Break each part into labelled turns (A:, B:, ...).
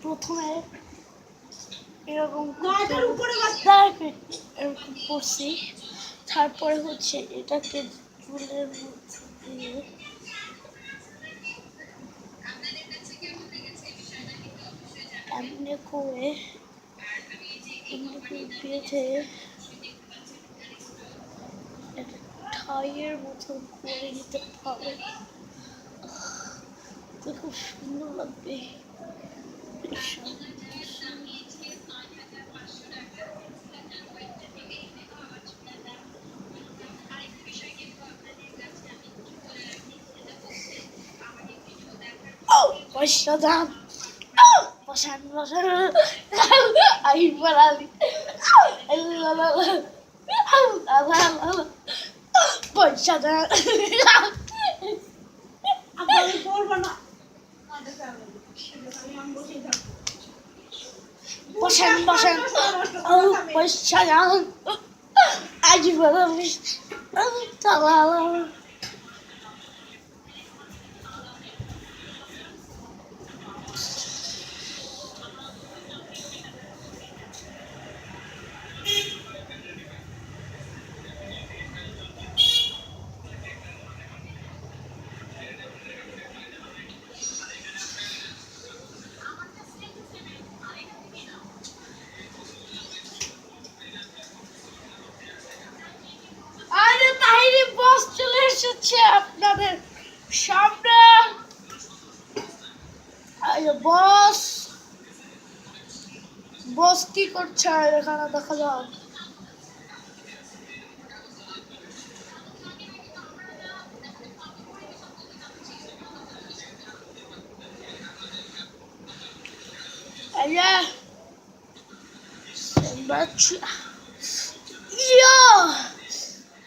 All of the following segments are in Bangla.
A: প্রথমে এরকম এরকম করছি, তারপরে হচ্ছে এটাকে চুলের মধ্যে দিয়ে এমনি করে বেঁধে একটা ঠাইয়ের মতন করে নিতে হবে। তো খুব সুন্দর লাগবে। পয়সা দাম বসান বসান আইবার আলী পয়সা দাম বসান বসান পয়সা দাম আইবার আলী তালা চলে এসেছে আপনাদের সামনে। বস বস কি করছে এখানে দেখা যাক।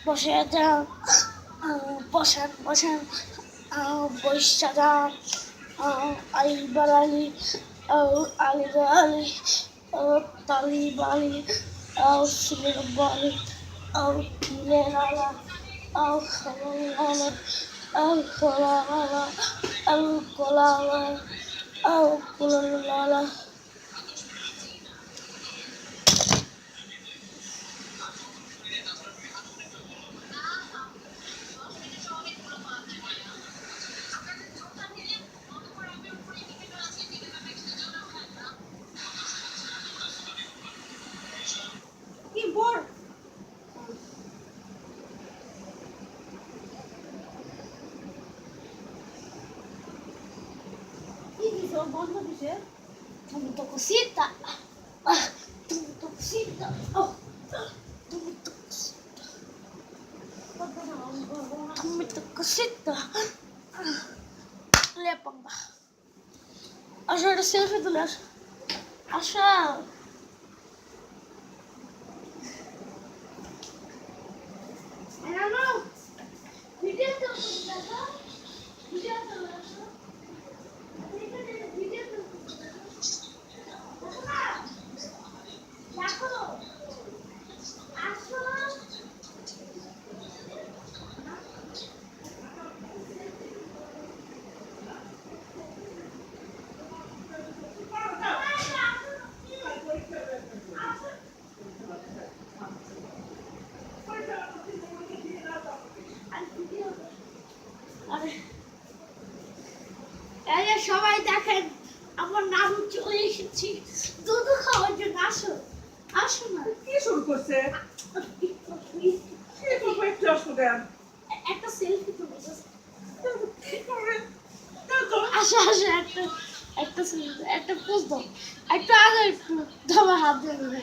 A: বসে যান বসান বসান বৈশা যান আইবার আলী আলিবার আলী তালিব আলী সুলের বালি কিলের আলা খোলা কোলা তুমি তো cosita, তুমি তো cosita, তুমি তো cosita, le ponga. Asha একটা সেলফি তুলে আসা সবাই দেখেন আমার নানু চলে এসেছি দুধ খাওয়ার জন্য। আসো আসো না।
B: কি শুরু করছে?
A: একটা সেলফি তুলে আসো আসো একটা সেলফি একটা পোজ দাও একটু আগে একটু তোমার হাত ধরে